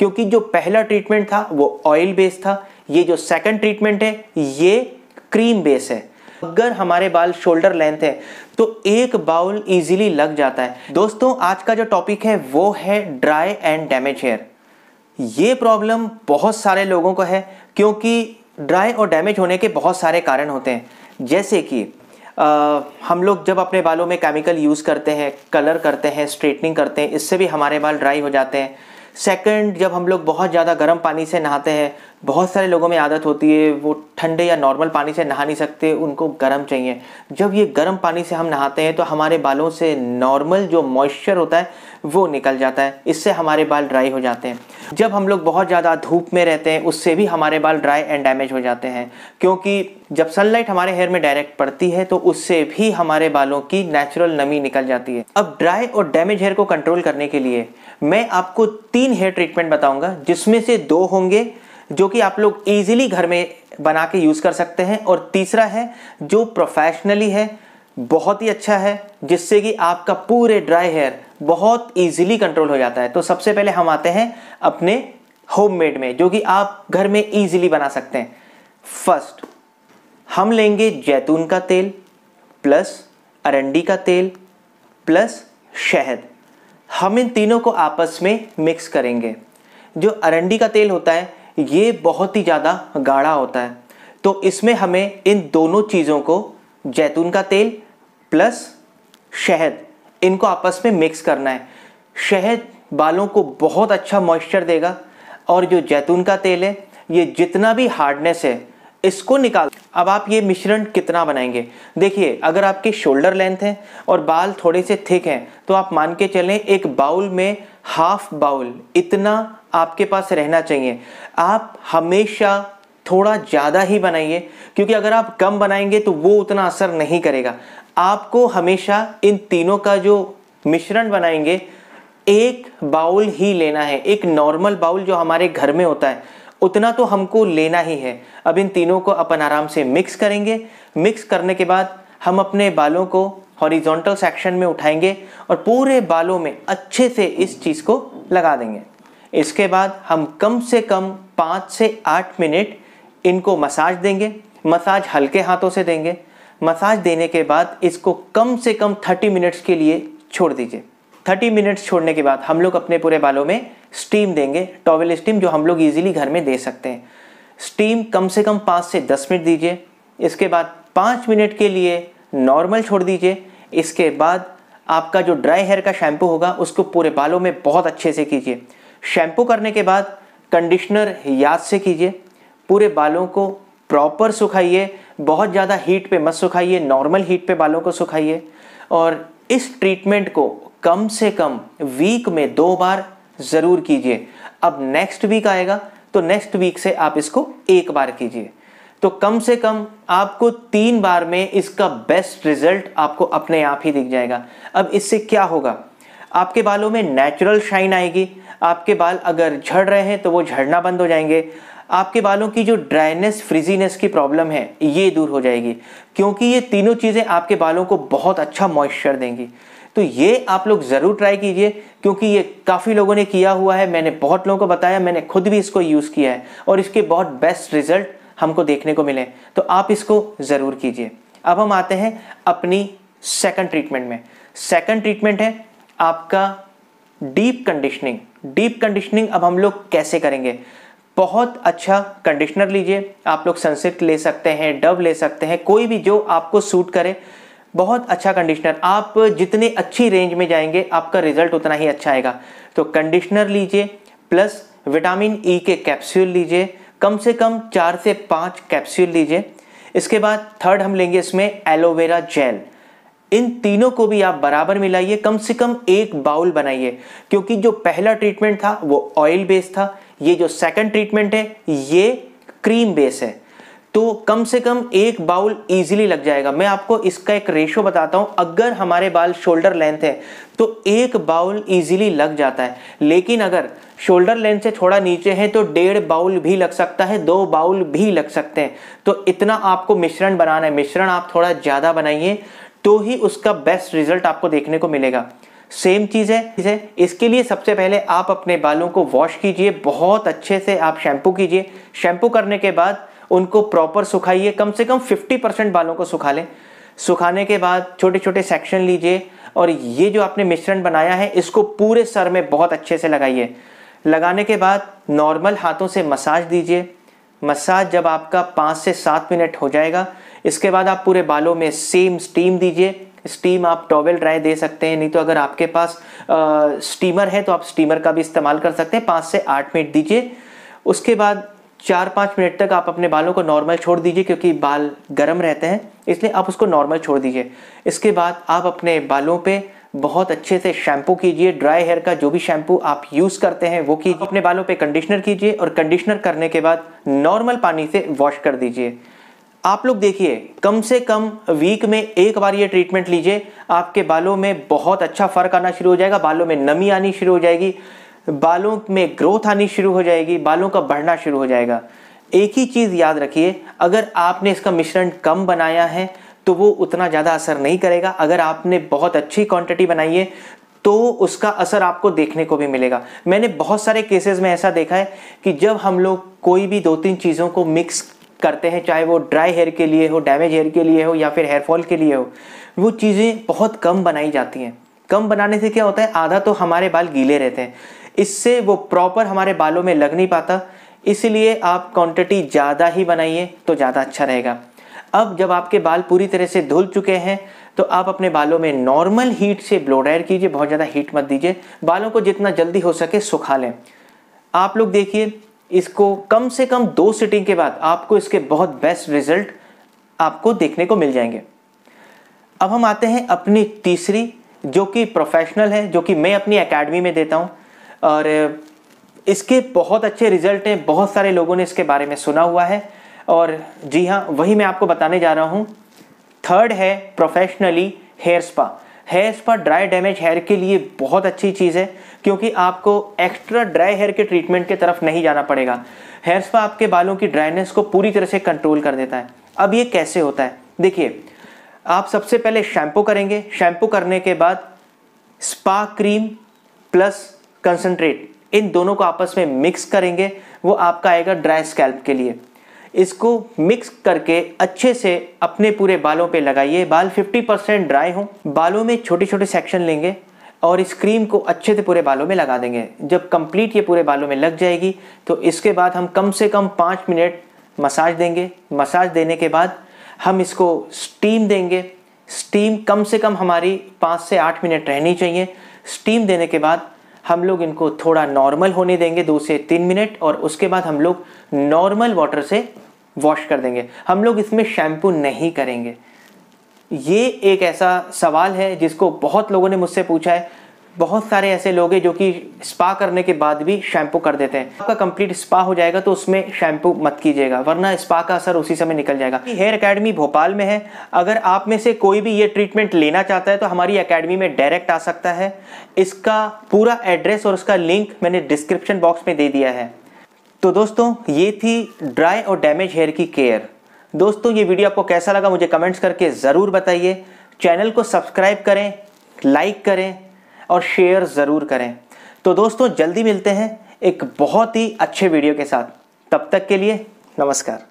क्योंकि जो पहला ट्रीटमेंट था वो ऑयल बेस था, ये जो सेकंड ट्रीटमेंट है ये क्रीम बेस है। अगर हमारे बाल शोल्डर लेंथ है तो एक बाउल इजीली लग जाता है। दोस्तों आज का जो टॉपिक है वो है ड्राई एंड डैमेज हेयर। ये प्रॉब्लम बहुत सारे लोगों को है क्योंकि ड्राई और डैमेज होने के बहुत सारे कारण होते हैं। जैसे कि हम लोग जब अपने बालों में केमिकल यूज़ करते हैं, कलर करते हैं, स्ट्रेटनिंग करते हैं, इससे भी हमारे बाल ड्राई हो जाते हैं। सेकंड, जब हम लोग बहुत ज़्यादा गर्म पानी से नहाते हैं, बहुत सारे लोगों में आदत होती है वो ठंडे या नॉर्मल पानी से नहा नहीं सकते, उनको गर्म चाहिए। जब ये गर्म पानी से हम नहाते हैं तो हमारे बालों से नॉर्मल जो मॉइस्चर होता है वो निकल जाता है, इससे हमारे बाल ड्राई हो जाते हैं। जब हम लोग बहुत ज़्यादा धूप में रहते हैं उससे भी हमारे बाल ड्राई एंड डैमेज हो जाते हैं, क्योंकि जब सनलाइट हमारे हेयर में डायरेक्ट पड़ती है तो उससे भी हमारे बालों की नेचुरल नमी निकल जाती है। अब ड्राई और डैमेज हेयर को कंट्रोल करने के लिए मैं आपको 3 हेयर ट्रीटमेंट बताऊंगा, जिसमें से 2 होंगे जो कि आप लोग इजीली घर में बना के यूज़ कर सकते हैं, और तीसरा है जो प्रोफेशनली है, बहुत ही अच्छा है, जिससे कि आपका पूरे ड्राई हेयर बहुत इजीली कंट्रोल हो जाता है। तो सबसे पहले हम आते हैं अपने होममेड में, जो कि आप घर में इजीली बना सकते हैं। फर्स्ट हम लेंगे जैतून का तेल प्लस अरंडी का तेल प्लस शहद। हम इन तीनों को आपस में मिक्स करेंगे। जो अरंडी का तेल होता है ये बहुत ही ज़्यादा गाढ़ा होता है, तो इसमें हमें इन दोनों चीज़ों को, जैतून का तेल प्लस शहद, इनको आपस में मिक्स करना है। शहद बालों को बहुत अच्छा मॉइस्चर देगा, और जो जैतून का तेल है ये जितना भी हार्डनेस है इसको निकाल। अब आप ये मिश्रण कितना बनाएंगे, देखिए अगर आपके शोल्डर लेंथ है और बाल थोड़े से थिक हैं तो आप मान के चलें एक बाउल में हाफ बाउल इतना आपके पास रहना चाहिए। आप हमेशा थोड़ा ज़्यादा ही बनाइए, क्योंकि अगर आप कम बनाएंगे तो वो उतना असर नहीं करेगा। आपको हमेशा इन तीनों का जो मिश्रण बनाएंगे एक बाउल ही लेना है। एक नॉर्मल बाउल जो हमारे घर में होता है उतना तो हमको लेना ही है। अब इन तीनों को अपन आराम से मिक्स करेंगे। मिक्स करने के बाद हम अपने बालों को हॉरिजॉन्टल सेक्शन में उठाएंगे और पूरे बालों में अच्छे से इस चीज़ को लगा देंगे। इसके बाद हम कम से कम 5 से 8 मिनट इनको मसाज देंगे। मसाज हल्के हाथों से देंगे। मसाज देने के बाद इसको कम से कम 30 मिनट्स के लिए छोड़ दीजिए। 30 मिनट्स छोड़ने के बाद हम लोग अपने पूरे बालों में स्टीम देंगे, टॉवेल स्टीम, जो हम लोग इजीली घर में दे सकते हैं। स्टीम कम से कम 5 से 10 मिनट दीजिए। इसके बाद 5 मिनट के लिए नॉर्मल छोड़ दीजिए। इसके बाद आपका जो ड्राई हेयर का शैम्पू होगा उसको पूरे बालों में बहुत अच्छे से कीजिए। शैम्पू करने के बाद कंडीशनर याद से कीजिए। पूरे बालों को प्रॉपर सुखाइए, बहुत ज़्यादा हीट पे मत सुखाइए, नॉर्मल हीट पे बालों को सुखाइए। और इस ट्रीटमेंट को कम से कम वीक में 2 बार ज़रूर कीजिए। अब नेक्स्ट वीक आएगा तो नेक्स्ट वीक से आप इसको 1 बार कीजिए। तो कम से कम आपको 3 बार में इसका बेस्ट रिजल्ट आपको अपने आप ही दिख जाएगा। अब इससे क्या होगा, आपके बालों में नेचुरल शाइन आएगी। आपके बाल अगर झड़ रहे हैं तो वो झड़ना बंद हो जाएंगे। आपके बालों की जो ड्राइनेस, फ्रिजीनेस की प्रॉब्लम है ये दूर हो जाएगी, क्योंकि ये तीनों चीज़ें आपके बालों को बहुत अच्छा मॉइस्चर देंगी। तो ये आप लोग ज़रूर ट्राई कीजिए, क्योंकि ये काफ़ी लोगों ने किया हुआ है। मैंने बहुत लोगों को बताया, मैंने खुद भी इसको यूज़ किया है और इसके बहुत बेस्ट रिजल्ट हमको देखने को मिले। तो आप इसको ज़रूर कीजिए। अब हम आते हैं अपनी सेकंड ट्रीटमेंट में। सेकंड ट्रीटमेंट है आपका डीप कंडीशनिंग। डीप कंडीशनिंग अब हम लोग कैसे करेंगे, बहुत अच्छा कंडीशनर लीजिए। आप लोग सनसिल्क ले सकते हैं, डव ले सकते हैं, कोई भी जो आपको सूट करे। बहुत अच्छा कंडीशनर, आप जितनी अच्छी रेंज में जाएंगे आपका रिजल्ट उतना ही अच्छा आएगा। तो कंडीशनर लीजिए प्लस विटामिन ई के कैप्सूल लीजिए, कम से कम 4 से 5 कैप्सूल लीजिए। इसके बाद थर्ड हम लेंगे इसमें एलोवेरा जेल। इन तीनों को भी आप बराबर मिलाइए, कम से कम 1 बाउल बनाइए, क्योंकि जो पहला ट्रीटमेंट था वो ऑयल बेस था, ये जो सेकंड ट्रीटमेंट है ये क्रीम बेस है। तो कम से कम 1 बाउल इजीली लग जाएगा। मैं आपको इसका एक रेशो बताता हूं। अगर हमारे बाल शोल्डर लेंथ है तो 1 बाउल इजीली लग जाता है, लेकिन अगर शोल्डर लेंथ से थोड़ा नीचे है तो 1.5 बाउल भी लग सकता है, 2 बाउल भी लग सकते हैं। तो इतना आपको मिश्रण बनाना है। मिश्रण आप थोड़ा ज़्यादा बनाइए तो ही उसका बेस्ट रिजल्ट आपको देखने को मिलेगा। सेम चीज़ है। इसके लिए सबसे पहले आप अपने बालों को वॉश कीजिए, बहुत अच्छे से आप शैम्पू कीजिए। शैम्पू करने के बाद उनको प्रॉपर सुखाइए, कम से कम 50% बालों को सुखा लें। सुखाने के बाद छोटे छोटे सेक्शन लीजिए और ये जो आपने मिश्रण बनाया है इसको पूरे सर में बहुत अच्छे से लगाइए। लगाने के बाद नॉर्मल हाथों से मसाज दीजिए। मसाज जब आपका 5 से 7 मिनट हो जाएगा, इसके बाद आप पूरे बालों में सेम स्टीम दीजिए। स्टीम आप टॉवेल ड्राई दे सकते हैं, नहीं तो अगर आपके पास स्टीमर है तो आप स्टीमर का भी इस्तेमाल कर सकते हैं। 5 से 8 मिनट दीजिए। उसके बाद 4-5 मिनट तक आप अपने बालों को नॉर्मल छोड़ दीजिए, क्योंकि बाल गर्म रहते हैं इसलिए आप उसको नॉर्मल छोड़ दीजिए। इसके बाद आप अपने बालों पे बहुत अच्छे से शैम्पू कीजिए। ड्राई हेयर का जो भी शैम्पू आप यूज़ करते हैं वो कीजिए। अपने बालों पे कंडीशनर कीजिए और कंडीशनर करने के बाद नॉर्मल पानी से वॉश कर दीजिए। आप लोग देखिए, कम से कम वीक में एक बार ये ट्रीटमेंट लीजिए, आपके बालों में बहुत अच्छा फ़र्क आना शुरू हो जाएगा। बालों में नमी आनी शुरू हो जाएगी, बालों में ग्रोथ आनी शुरू हो जाएगी, बालों का बढ़ना शुरू हो जाएगा। एक ही चीज़ याद रखिए, अगर आपने इसका मिश्रण कम बनाया है तो वो उतना ज़्यादा असर नहीं करेगा। अगर आपने बहुत अच्छी क्वांटिटी बनाई है तो उसका असर आपको देखने को भी मिलेगा। मैंने बहुत सारे केसेस में ऐसा देखा है कि जब हम लोग कोई भी 2-3 चीज़ों को मिक्स करते हैं, चाहे वो ड्राई हेयर के लिए हो, डैमेज हेयर के लिए हो या फिर हेयर फॉल के लिए हो, वो चीज़ें बहुत कम बनाई जाती हैं। कम बनाने से क्या होता है, आधा तो हमारे बाल गीले रहते हैं, इससे वो प्रॉपर हमारे बालों में लग नहीं पाता। इसलिए आप क्वांटिटी ज़्यादा ही बनाइए तो ज़्यादा अच्छा रहेगा। अब जब आपके बाल पूरी तरह से धुल चुके हैं तो आप अपने बालों में नॉर्मल हीट से ब्लो ड्रायर कीजिए, बहुत ज़्यादा हीट मत दीजिए। बालों को जितना जल्दी हो सके सुखा लें। आप लोग देखिए, इसको कम से कम 2 सिटिंग के बाद आपको इसके बहुत बेस्ट रिजल्ट आपको देखने को मिल जाएंगे। अब हम आते हैं अपनी तीसरी, जो कि प्रोफेशनल है, जो कि मैं अपनी एकेडमी में देता हूँ और इसके बहुत अच्छे रिजल्ट हैं। बहुत सारे लोगों ने इसके बारे में सुना हुआ है और जी हाँ, वही मैं आपको बताने जा रहा हूँ। थर्ड है professionally hair spa. Hair spa dry damage hair के लिए बहुत अच्छी चीज़ है, क्योंकि आपको एक्स्ट्रा ड्राई हेयर के ट्रीटमेंट की तरफ नहीं जाना पड़ेगा। हेयर स्पा आपके बालों की ड्राइनेस को पूरी तरह से कंट्रोल कर देता है। अब ये कैसे होता है, देखिए, आप सबसे पहले शैम्पू करेंगे। शैम्पू करने के बाद स्पा क्रीम प्लस कंसंट्रेट, इन दोनों को आपस में मिक्स करेंगे। वो आपका आएगा ड्राई स्कैल्प के लिए। इसको मिक्स करके अच्छे से अपने पूरे बालों पे लगाइए। बाल 50% ड्राई हों, बालों में छोटे छोटे सेक्शन लेंगे और इस क्रीम को अच्छे से पूरे बालों में लगा देंगे। जब कंप्लीट ये पूरे बालों में लग जाएगी तो इसके बाद हम कम से कम 5 मिनट मसाज देंगे। मसाज देने के बाद हम इसको स्टीम देंगे। स्टीम कम से कम हमारी 5 से 8 मिनट रहनी चाहिए। स्टीम देने के बाद हम लोग इनको थोड़ा नॉर्मल होने देंगे 2 से 3 मिनट, और उसके बाद हम लोग नॉर्मल वाटर से वॉश कर देंगे। हम लोग इसमें शैम्पू नहीं करेंगे। ये एक ऐसा सवाल है जिसको बहुत लोगों ने मुझसे पूछा है। बहुत सारे ऐसे लोग हैं जो कि स्पा करने के बाद भी शैम्पू कर देते हैं। आपका कंप्लीट स्पा हो जाएगा तो उसमें शैम्पू मत कीजिएगा, वरना स्पा का असर उसी समय निकल जाएगा। हेयर एकेडमी भोपाल में है। अगर आप में से कोई भी ये ट्रीटमेंट लेना चाहता है तो हमारी एकेडमी में डायरेक्ट आ सकता है। इसका पूरा एड्रेस और उसका लिंक मैंने डिस्क्रिप्शन बॉक्स में दे दिया है। तो दोस्तों, ये थी ड्राई और डैमेज हेयर की केयर। दोस्तों, ये वीडियो आपको कैसा लगा मुझे कमेंट्स करके ज़रूर बताइए। चैनल को सब्सक्राइब करें, लाइक करें और शेयर ज़रूर करें। तो दोस्तों, जल्दी मिलते हैं एक बहुत ही अच्छे वीडियो के साथ। तब तक के लिए नमस्कार।